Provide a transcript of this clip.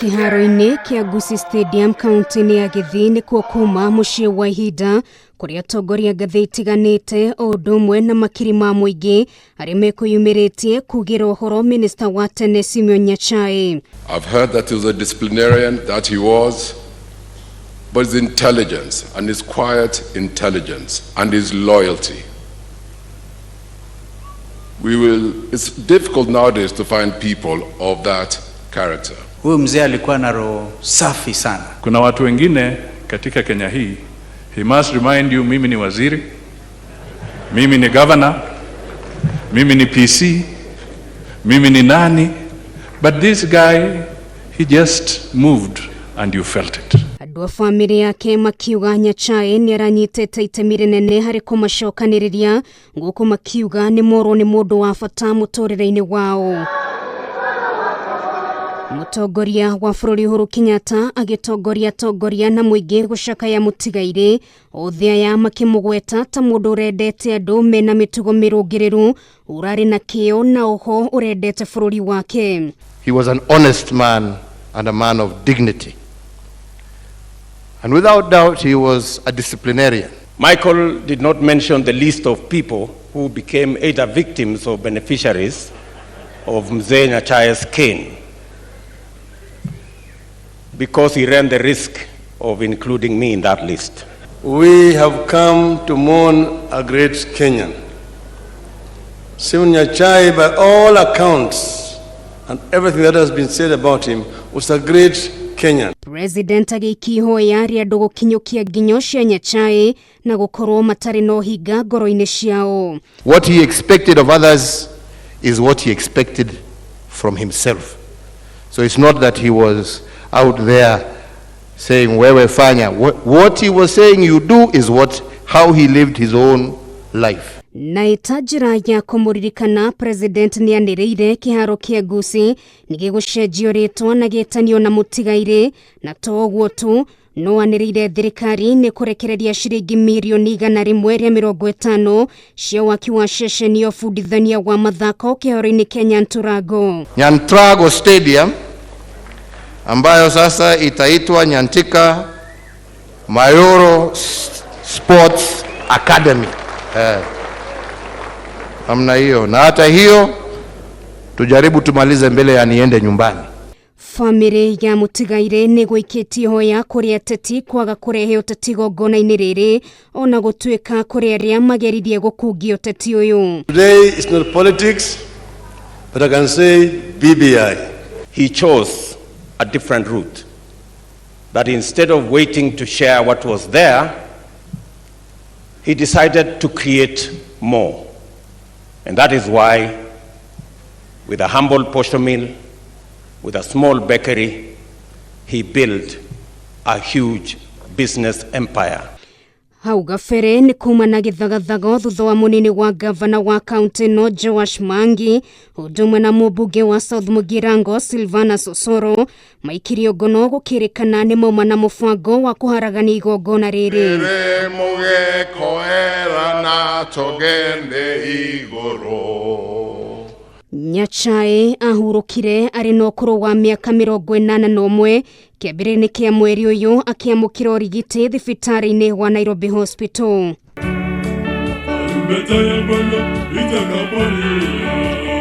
Kiharo-ini kia Kisii Stadium kaunti-ini ya Kisii ni kuma mucii wa ihinda kuria Atongoria ngathĩ itiganĩte o ũndũ ũmwe na makiri ma mũingĩ arĩa mekwĩyumĩrĩtie kugira ũhoro Minister wa tene Simeon Nyachae. I've heard that he was a disciplinarian, that he was, but his intelligence and his quiet intelligence and his loyalty. It's difficult nowadays to find people of that character. Huyu mzee alikuwa na roho safi sana. Kuna watu wengine katika Kenya hii, he must remind you, mimi ni waziri, mimi ni governor, mimi ni PC, mimi ni nani, but this guy, he just moved and you felt it. Andũ a family yake makiuga Nyachae ni aranyitete itemi rinene harĩ kũmacokanĩrĩria, ngũkũ makiuga ni morwo ni mũndũ wa bata mũtũrĩre-inĩ wao. Mutongoria wa bũrũri Uhuru Kenyatta atongoria na mũingĩ gũcakaya mũtigaire othia ya makĩmũgweta ta mũndũ urendete andũ mena mitugo mirungiriru urari na kiyo na oho urendete bũrũri wake. He was an honest man and a man of dignity. And without doubt he was a disciplinarian. Michael did not mention the list of people who became either victims or beneficiaries of Mzee Nyachae's cane, because he ran the risk of including me in that list. We have come to mourn a great Kenyan. Simeon Nyachae, by all accounts and everything that has been said about him, was a great Kenyan. President agikihoya ria andũ gũkinyũkia nginyo cia Nyachae na gũkorwo matarĩ na ũhinga ngoro-inĩ ciao. What he expected of others is what he expected from himself. So it's not that he was out there saying wewe fanya. What he was saying you do is how he lived his own life. Na itajira ya kumuririkana President nianĩrĩire kiharo kia Kisii nigĩgũcenjio rĩtwa na gĩtanio na mũtigaire, na to ũguo tu no anĩrĩire thirikari nĩ kũrekereria ciringi mirioni 150 cia waki wa ceceni ya ũbundithania wa mathako kĩharo-inĩ kĩa Nyantrago Stadium ambayo sasa itaitwa Nyantika Mayoro Sports Academy. Amna hiyo, na hata hiyo tujaribu tumalize mbele ya niende nyumbani. Family ya mũtigaire nĩ gwĩkĩtie hoya kũrĩ ateti kwaga kũrehe ũteti igongona-inĩ rĩrĩ ona gũtuĩka kũrĩ arĩa mageririe gũkungia ũteti ũyũ. Today is not politics, but I can say BBI. He chose a different route, that instead of waiting to share what was there, he decided to create more. And that is why, with a humble posho mill, with a small bakery, he built a huge business empire. Hau gabere nĩ kuma na gĩthagathago thutha wa mũnini wa gavana wa kaunti no Joash Mangi ũndũmwe na mũmbunge wa South Mugirango Silvana Sosoro maikirio ngono gũkĩrĩkana nĩ mauma na mũbango wa kũharagania igongona rĩrĩ. Nyachae ahurukire ari no ũkũrũ wa mĩaka 81 kĩambĩrĩria-inĩ kĩa mweri ũyũ akĩamũkĩra ũrigiti thibitarĩ-inĩ wa Nairobi Hospital.